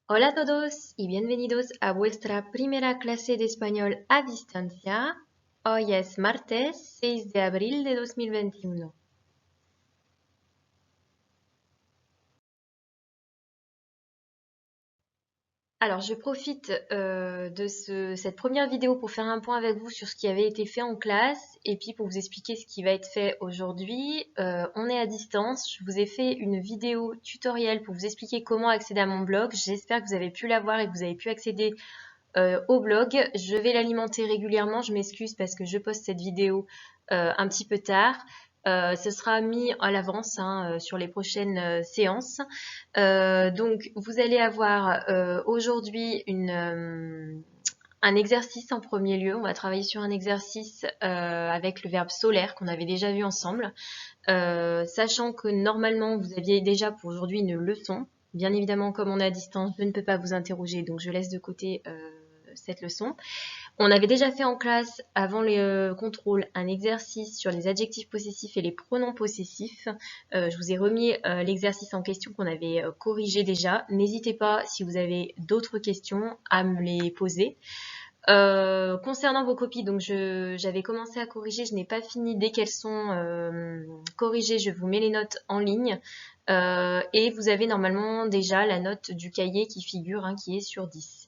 Hola a todos y bienvenidos a vuestra primera clase de español a distancia. Hoy es martes 6 de abril de 2021. Alors, je profite de cette première vidéo pour faire un point avec vous sur ce qui avait été fait en classe et puis pour vous expliquer ce qui va être fait aujourd'hui. On est à distance. Je vous ai fait une vidéo tutoriel pour vous expliquer comment accéder à mon blog. J'espère que vous avez pu la voir et que vous avez pu accéder au blog. Je vais l'alimenter régulièrement. Je m'excuse parce que je poste cette vidéo un petit peu tard. Ce sera mis à l'avance sur les prochaines séances. Donc, vous allez avoir aujourd'hui un exercice en premier lieu. On va travailler sur un exercice avec le verbe solaire qu'on avait déjà vu ensemble. Sachant que normalement, vous aviez déjà pour aujourd'hui une leçon. Bien évidemment, comme on est à distance, je ne peux pas vous interroger, donc je laisse de côté cette leçon. On avait déjà fait en classe, avant les contrôles, un exercice sur les adjectifs possessifs et les pronoms possessifs. Je vous ai remis l'exercice en question qu'on avait corrigé déjà. N'hésitez pas, si vous avez d'autres questions, à me les poser. Concernant vos copies, donc j'avais commencé à corriger, je n'ai pas fini. Dès qu'elles sont corrigées, je vous mets les notes en ligne. Et vous avez normalement déjà la note du cahier qui figure, qui est sur 10.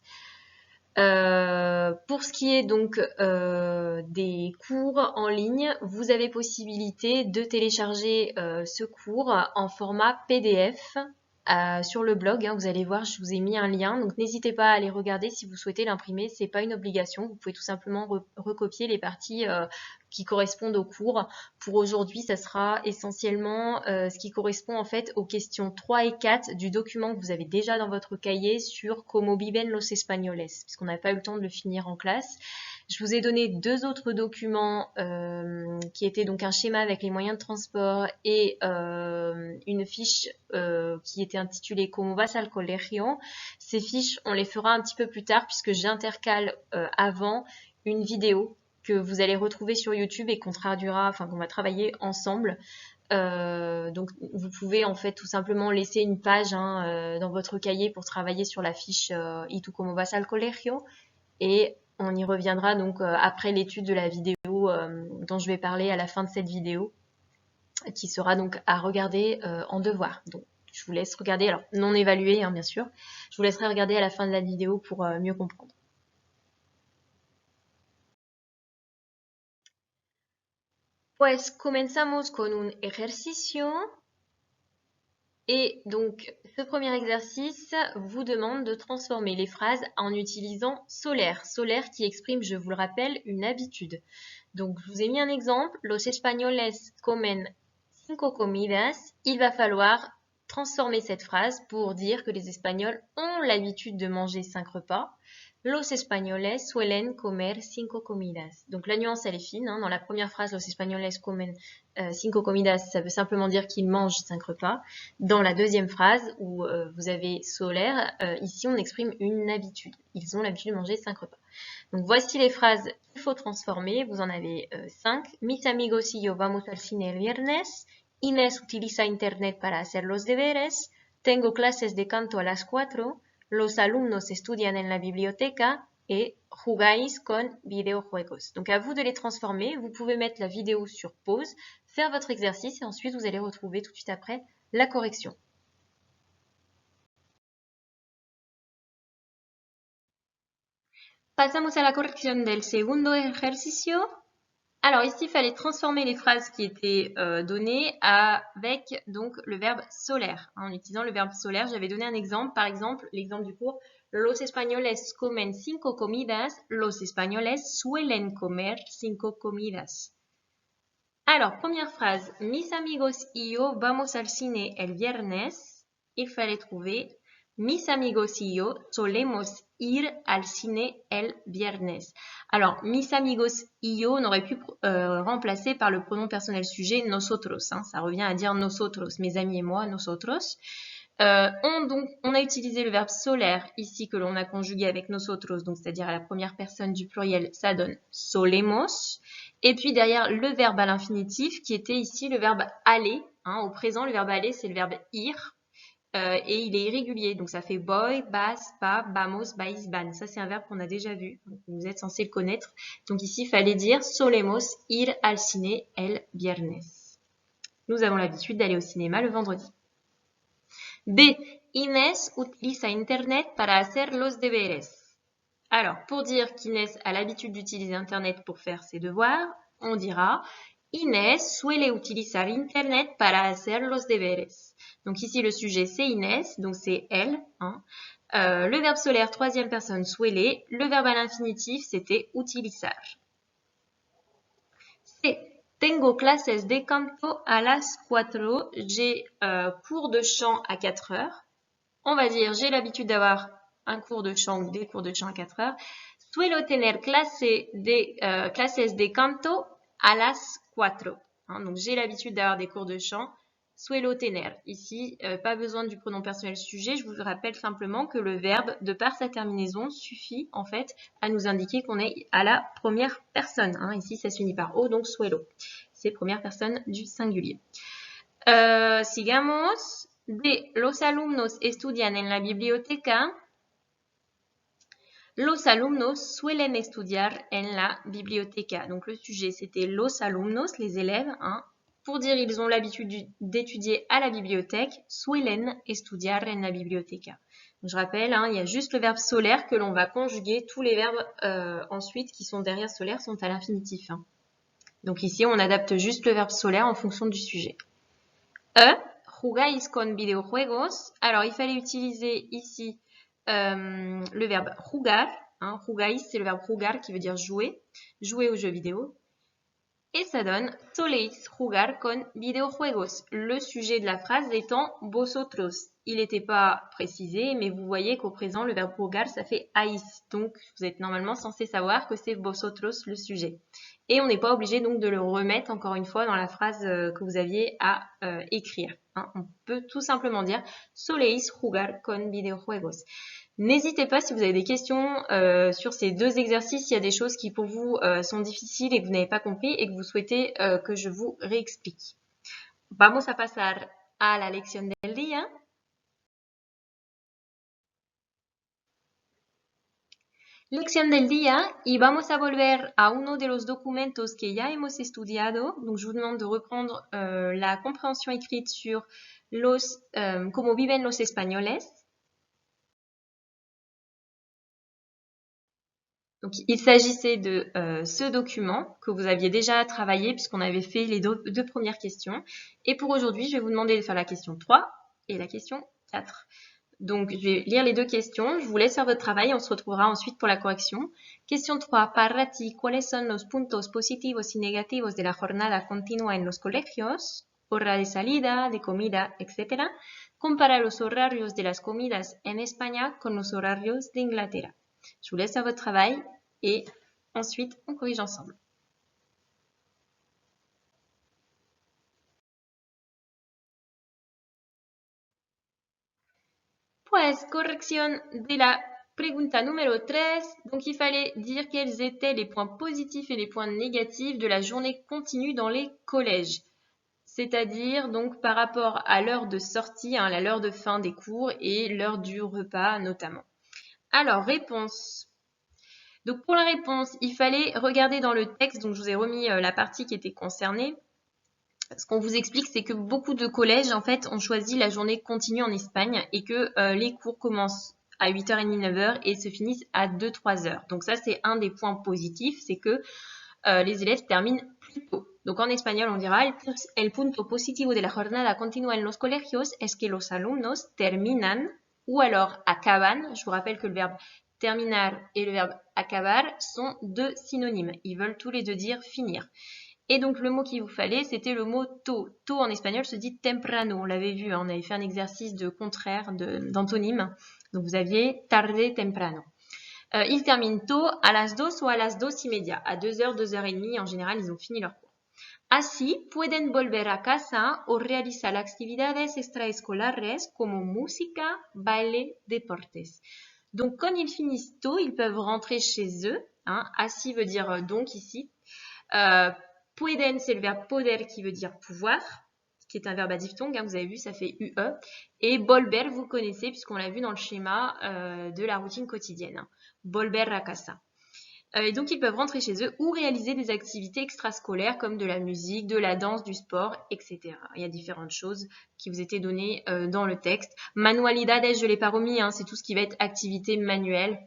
Pour ce qui est donc des cours en ligne, vous avez possibilité de télécharger ce cours en format PDF sur le blog. Vous allez voir, je vous ai mis un lien, donc n'hésitez pas à aller regarder si vous souhaitez l'imprimer. C'est pas une obligation, vous pouvez tout simplement recopier les parties qui correspondent au cours. Pour aujourd'hui, ça sera essentiellement ce qui correspond en fait aux questions 3 et 4 du document que vous avez déjà dans votre cahier sur Como viven los españoles, puisqu'on n'a pas eu le temps de le finir en classe. Je vous ai donné deux autres documents qui étaient donc un schéma avec les moyens de transport et une fiche qui était intitulée Como vas al colegio. Ces fiches, on les fera un petit peu plus tard puisque j'intercale avant une vidéo que vous allez retrouver sur YouTube et qu'on traduira, qu'on va travailler ensemble. Donc vous pouvez en fait tout simplement laisser une page dans votre cahier pour travailler sur la fiche Y tú cómo vas al colegio, et on y reviendra donc après l'étude de la vidéo dont je vais parler à la fin de cette vidéo, qui sera donc à regarder en devoir. Donc je vous laisse regarder, alors non évalué bien sûr, je vous laisserai regarder à la fin de la vidéo pour mieux comprendre. Pues comenzamos con un ejercicio. Et donc, ce premier exercice vous demande de transformer les phrases en utilisant solaire. Solaire qui exprime, je vous le rappelle, une habitude. Donc, je vous ai mis un exemple. Los españoles comen 5 comidas. Il va falloir transformer cette phrase pour dire que les Espagnols ont l'habitude de manger 5 repas. Los españoles suelen comer 5 comidas. Donc la nuance elle est fine. Dans la première phrase, los españoles comen 5 comidas, ça veut simplement dire qu'ils mangent 5 repas. Dans la deuxième phrase, où vous avez solaire, ici on exprime une habitude. Ils ont l'habitude de manger 5 repas. Donc voici les phrases qu'il faut transformer. Vous en avez 5. Mis amigos y yo vamos al cine el viernes. Inés utiliza internet para hacer los deberes. Tengo clases de canto a las 4. Los alumnos estudian en la biblioteca et jugáis con videojuegos. Donc à vous de les transformer. Vous pouvez mettre la vidéo sur pause, faire votre exercice et ensuite vous allez retrouver tout de suite après la correction. Pasamos a la corrección del segundo ejercicio. Alors ici, il fallait transformer les phrases qui étaient données avec donc le verbe solaire. En utilisant le verbe solaire, j'avais donné un exemple. Par exemple, l'exemple du cours. Los españoles comen 5 comidas. Los españoles suelen comer 5 comidas. Alors, première phrase. Mis amigos y yo vamos al cine el viernes. Il fallait trouver mis amigos y yo solemos ir al cine el viernes. Alors, mis amigos y yo, on aurait pu remplacer par le pronom personnel sujet nosotros. Ça revient à dire nosotros, mes amis et moi, nosotros. On a utilisé le verbe solaire ici que l'on a conjugué avec nosotros, donc c'est-à-dire à la première personne du pluriel, ça donne solemos. Et puis derrière le verbe à l'infinitif qui était ici le verbe aller. Au présent, le verbe aller, c'est le verbe ir. et il est irrégulier. Donc ça fait voy, vas, va, vamos, vais, van. Ça c'est un verbe qu'on a déjà vu. Donc, vous êtes censé le connaître. Donc ici, il fallait dire solemos ir al cine el viernes. Nous avons l'habitude d'aller au cinéma le vendredi. B. Inés utiliza Internet para hacer los deberes. Alors, pour dire qu'Inès a l'habitude d'utiliser Internet pour faire ses devoirs, on dira Inés suele utilizar Internet para hacer los deberes. Donc ici, le sujet, c'est Inès, donc c'est elle. Hein. Le verbe solaire, troisième personne, suele. Le verbe à l'infinitif, c'était utilizar. C. Tengo clases de canto a las 4. J'ai cours de chant à 4 heures. On va dire, j'ai l'habitude d'avoir un cours de chant ou des cours de chant à 4 heures. Suelo tener clases de canto a las 4. Hein, donc, j'ai l'habitude d'avoir des cours de chant. Suelo tener. Ici, pas besoin du pronom personnel sujet. Je vous rappelle simplement que le verbe, de par sa terminaison, suffit en fait à nous indiquer qu'on est à la première personne. Hein. Ici, ça s'unit par O, donc suelo. C'est première personne du singulier. Sigamos. D. Los alumnos estudian en la biblioteca. Los alumnos suelen estudiar en la biblioteca. Donc le sujet, c'était los alumnos, les élèves. Hein. Pour dire ils ont l'habitude d'étudier à la bibliothèque, suelen estudiar en la biblioteca. Donc, je rappelle, hein, il y a juste le verbe solaire que l'on va conjuguer. Tous les verbes ensuite qui sont derrière solaire sont à l'infinitif. Hein. Donc ici, on adapte juste le verbe solaire en fonction du sujet. E. Jugáis con videojuegos. Alors, il fallait utiliser ici le verbe jugar. Hein. Jugáis, c'est le verbe jugar qui veut dire jouer. Jouer aux jeux vidéo. Et ça donne soléis jugar con videojuegos. Le sujet de la phrase étant vosotros. Il n'était pas précisé, mais vous voyez qu'au présent, le verbe jugar, ça fait haïs. Donc, vous êtes normalement censé savoir que c'est vosotros le sujet. Et on n'est pas obligé donc de le remettre encore une fois dans la phrase que vous aviez à écrire. Hein. On peut tout simplement dire soléis jugar con videojuegos. N'hésitez pas si vous avez des questions sur ces deux exercices, s'il y a des choses qui pour vous sont difficiles et que vous n'avez pas compris et que vous souhaitez que je vous réexplique. Vamos a pasar a la lección del día. Lección del día y vamos a volver a uno de los documentos que ya hemos estudiado. Donc, je vous demande de reprendre la compréhension écrite sur los, cómo viven los españoles. Donc, il s'agissait de ce document que vous aviez déjà travaillé puisqu'on avait fait les deux premières questions. Et pour aujourd'hui, je vais vous demander de faire la question 3 et la question 4. Donc, je vais lire les deux questions. Je vous laisse faire votre travail. On se retrouvera ensuite pour la correction. Question 3. Para ti, ¿cuáles son los puntos positivos y negativos de la jornada continua en los colegios? Hora de salida, de comida, etc. Compara los horarios de las comidas en España con los horarios de Inglaterra. Je vous laisse faire votre travail et ensuite on corrige ensemble. Pues, correction de la pregunta numéro 13. Donc, il fallait dire quels étaient les points positifs et les points négatifs de la journée continue dans les collèges. C'est-à-dire, donc, par rapport à l'heure de sortie, hein, l'heure de fin des cours et l'heure du repas notamment. Alors, réponse. Donc, pour la réponse, il fallait regarder dans le texte. Donc, je vous ai remis la partie qui était concernée. Ce qu'on vous explique, c'est que beaucoup de collèges, en fait, ont choisi la journée continue en Espagne et que les cours commencent à 8h30, 9h et se finissent à 2-3h. Donc ça, c'est un des points positifs, c'est que les élèves terminent plus tôt. Donc en espagnol, on dira el punto positivo de la jornada continua en los colegios es que los alumnos terminan ou alors acaban. Je vous rappelle que le verbe terminar et le verbe acabar sont deux synonymes. Ils veulent tous les deux dire finir. Et donc, le mot qu'il vous fallait, c'était le mot tôt. Tôt en espagnol se dit temprano. On l'avait vu, hein, on avait fait un exercice de contraire, d'antonyme. Donc, vous aviez tarde, temprano. Ils terminent tôt, à las 2 ou à las 2:30. À 2h, 2h30, en général, ils ont fini leur cours. Así, pueden volver a casa o realizar actividades extraescolares como música, baile, deportes. Donc, quand ils finissent tôt, ils peuvent rentrer chez eux. Hein. Así veut dire donc ici. Pueden, c'est le verbe poder qui veut dire pouvoir. qui est un verbe à diphtongue, hein, vous avez vu, ça fait UE. Et volver, vous connaissez, puisqu'on l'a vu dans le schéma de la routine quotidienne. Hein. Volver a casa. Et donc, ils peuvent rentrer chez eux ou réaliser des activités extrascolaires comme de la musique, de la danse, du sport, etc. Il y a différentes choses qui vous étaient données dans le texte. Manualidades, je ne l'ai pas remis, hein, c'est tout ce qui va être activité manuelle.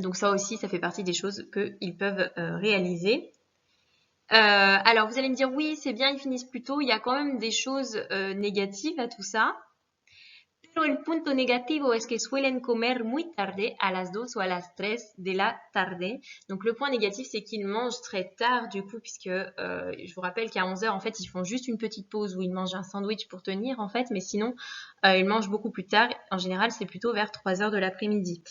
Donc ça aussi, ça fait partie des choses qu'ils peuvent réaliser. Alors, vous allez me dire, oui, c'est bien, ils finissent plus tôt. Il y a quand même des choses négatives à tout ça. Pero el punto negativo es que suelen comer muy tarde, a las 2 o a las 3 de la tarde. Donc, le point négatif, c'est qu'ils mangent très tard, du coup, puisque je vous rappelle qu'à 11h, en fait, ils font juste une petite pause où ils mangent un sandwich pour tenir, en fait, mais sinon, ils mangent beaucoup plus tard. En général, c'est plutôt vers 3h de l'après-midi.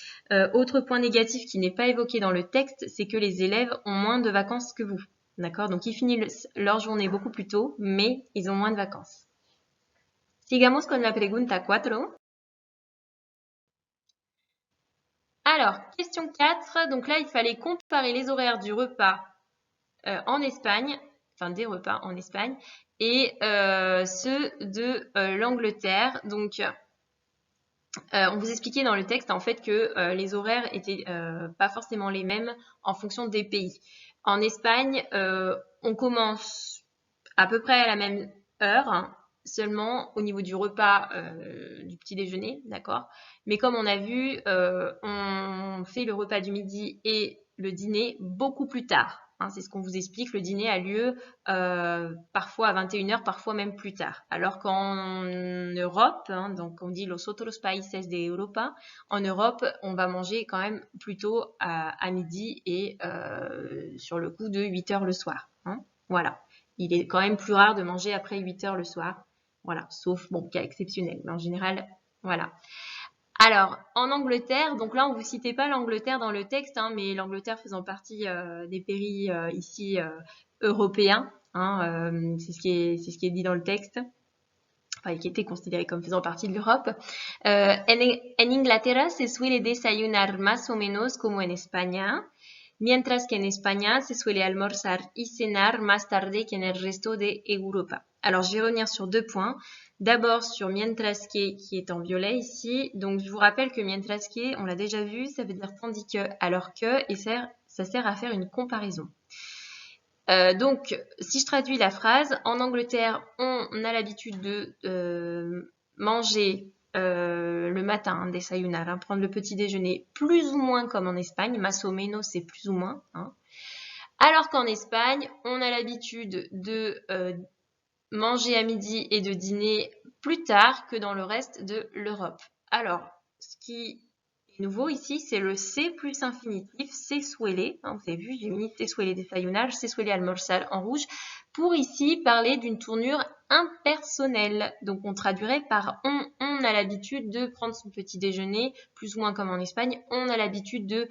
Autre point négatif qui n'est pas évoqué dans le texte, c'est que les élèves ont moins de vacances que vous. D'accord? Donc, ils finissent leur journée beaucoup plus tôt, mais ils ont moins de vacances. Sigamos con la pregunta 4. Alors, question 4. Donc là, il fallait comparer les horaires du repas en Espagne, enfin des repas en Espagne, et ceux de l'Angleterre. Donc, on vous expliquait dans le texte en fait que les horaires étaient pas forcément les mêmes en fonction des pays. En Espagne, on commence à peu près à la même heure, hein, seulement au niveau du repas du petit déjeuner, d'accord? Mais comme on a vu, on fait le repas du midi et le dîner beaucoup plus tard. Hein, c'est ce qu'on vous explique, le dîner a lieu parfois à 21h, parfois même plus tard. Alors qu'en Europe, hein, donc on dit los otros países de Europa, en Europe, on va manger quand même plutôt à midi et sur le coup de 8h le soir. Hein, voilà. Il est quand même plus rare de manger après 8h le soir. Voilà, sauf, bon, cas exceptionnel. Mais en général, voilà. Alors, en Angleterre, donc là, on ne vous citait pas l'Angleterre dans le texte, hein, mais l'Angleterre faisant partie des pays ici européens, hein, c'est ce qui est dit dans le texte, enfin, qui était considéré comme faisant partie de l'Europe. En Inglaterra se suele desayunar más o menos como en España, mientras que en España se suele almorzar y cenar más tarde que en el resto de Europa. Alors, je vais revenir sur 2 points. D'abord sur mientras que, qui est en violet ici. Donc, je vous rappelle que mientras que, on l'a déjà vu, ça veut dire tandis que, alors que, et ça sert à faire une comparaison. Donc, si je traduis la phrase, en Angleterre, on a l'habitude de manger le matin, desayunar, hein, prendre le petit déjeuner plus ou moins comme en Espagne, más o menos c'est plus ou moins. Hein. Alors qu'en Espagne, on a l'habitude de manger à midi et de dîner plus tard que dans le reste de l'Europe. Alors, ce qui est nouveau ici, c'est le C plus infinitif, se suele. Hein, vous avez vu, j'ai mis se suele desayunar, se suele almorzar en rouge, pour ici parler d'une tournure impersonnelle. Donc, on traduirait par on. On a l'habitude de prendre son petit déjeuner, plus ou moins comme en Espagne. On a l'habitude de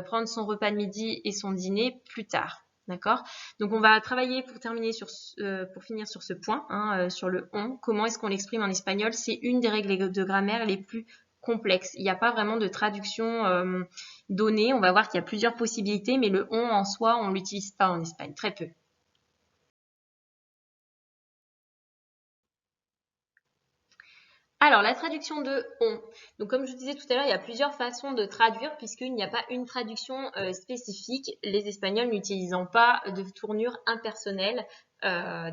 prendre son repas de midi et son dîner plus tard. D'accord? Donc, on va travailler pour finir sur ce point, hein, sur le on. Comment est-ce qu'on l'exprime en espagnol? C'est une des règles de grammaire les plus complexes. Il n'y a pas vraiment de traduction donnée. On va voir qu'il y a plusieurs possibilités, mais le on en soi, on ne l'utilise pas en Espagne, très peu. Alors, la traduction de on. Donc, comme je vous disais tout à l'heure, il y a plusieurs façons de traduire puisqu'il n'y a pas une traduction spécifique, les Espagnols n'utilisant pas de tournure impersonnelle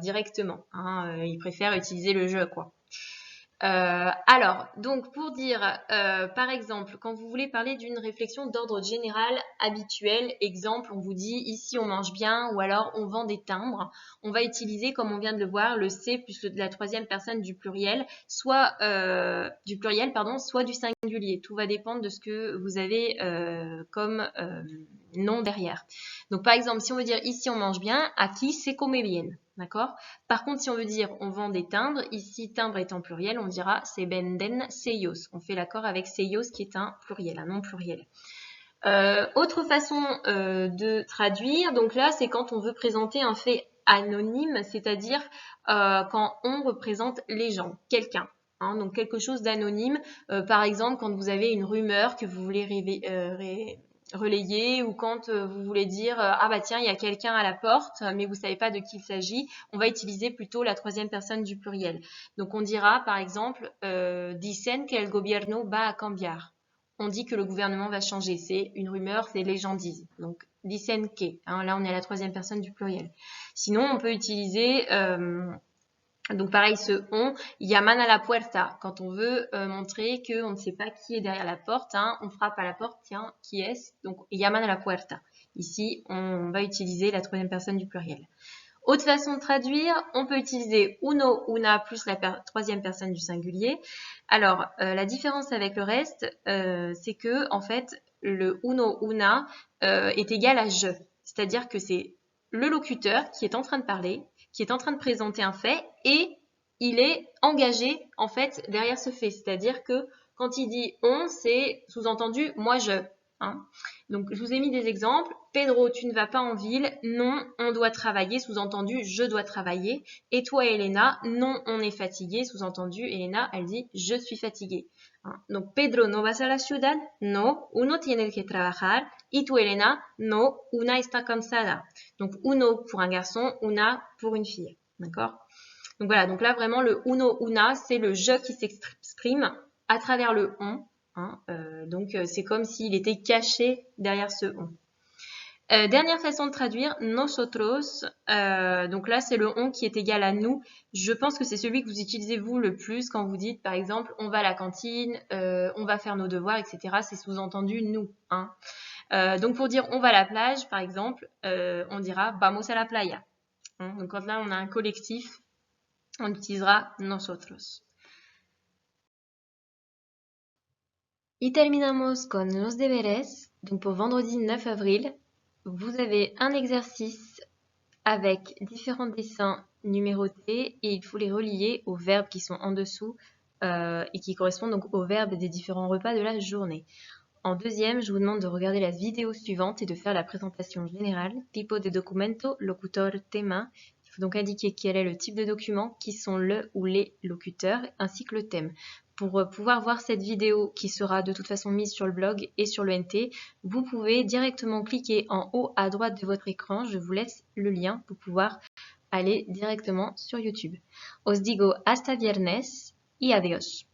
directement. Hein, ils préfèrent utiliser le je, quoi. Alors, donc pour dire, par exemple, quand vous voulez parler d'une réflexion d'ordre général habituel, exemple, on vous dit ici on mange bien ou alors on vend des timbres, on va utiliser, comme on vient de le voir, le C plus la troisième personne du pluriel, soit soit du singulier. Tout va dépendre de ce que vous avez comme nom derrière. Donc par exemple, si on veut dire ici on mange bien, aquí se come bien. D'accord? Par contre, si on veut dire on vend des timbres, ici timbre étant pluriel, on dira se venden sellos. On fait l'accord avec sellos qui est un pluriel, un nom pluriel. Autre façon de traduire, donc là c'est quand on veut présenter un fait anonyme, c'est-à-dire quand on représente les gens, quelqu'un. Hein, donc quelque chose d'anonyme. Par exemple, quand vous avez une rumeur que vous voulez relayer ou quand vous voulez dire ah bah tiens, il y a quelqu'un à la porte, mais vous savez pas de qui il s'agit, on va utiliser plutôt la troisième personne du pluriel. Donc on dira par exemple dicen que el gobierno va a cambiar. On dit que le gouvernement va changer. C'est une rumeur, c'est les gens disent. Donc dicen que. Hein, là on est à la troisième personne du pluriel. Sinon on peut utiliser donc pareil, ce on, llaman a la puerta. Quand on veut montrer qu'on ne sait pas qui est derrière la porte, hein, on frappe à la porte, tiens, qui est-ce? Donc llaman a la puerta. Ici, on va utiliser la troisième personne du pluriel. Autre façon de traduire, on peut utiliser uno, una plus la troisième personne du singulier. Alors, la différence avec le reste, c'est que en fait, le uno, una est égal à je. C'est-à-dire que c'est le locuteur qui est en train de parler, qui est en train de présenter un fait et il est engagé en fait derrière ce fait. C'est-à-dire que quand il dit on, c'est sous-entendu moi je. Hein. Donc je vous ai mis des exemples. Pedro, tu ne vas pas en ville. Non, on doit travailler. Sous-entendu, je dois travailler. Et toi, Elena, non, on est fatigué. Sous-entendu, Elena, elle dit je suis fatiguée. Hein. Donc Pedro, no vas a la ciudad. No, uno tiene que trabajar. Y tu, Elena, no, una está cansada. Donc uno pour un garçon, una pour une fille. D'accord? Donc voilà, donc là vraiment le uno, una, c'est le je qui s'exprime à travers le on. Hein, donc c'est comme s'il était caché derrière ce on. Dernière façon de traduire, nosotros. Donc là, c'est le on qui est égal à nous. Je pense que c'est celui que vous utilisez vous le plus quand vous dites, par exemple, on va à la cantine, on va faire nos devoirs, etc. C'est sous-entendu nous. Hein. Donc pour dire on va à la plage, par exemple, on dira vamos a la playa. Hein. Donc quand là on a un collectif, on utilisera nosotros. Y terminamos con los deberes. Donc pour vendredi 9 avril, vous avez un exercice avec différents dessins numérotés et il faut les relier aux verbes qui sont en dessous et qui correspondent donc aux verbes des différents repas de la journée. En deuxième, je vous demande de regarder la vidéo suivante et de faire la présentation générale, tipo de documento, locutor, tema. Il faut donc indiquer quel est le type de document, qui sont le ou les locuteurs, ainsi que le thème. Pour pouvoir voir cette vidéo qui sera de toute façon mise sur le blog et sur le NT, vous pouvez directement cliquer en haut à droite de votre écran. Je vous laisse le lien pour pouvoir aller directement sur YouTube. Os digo hasta viernes y adiós.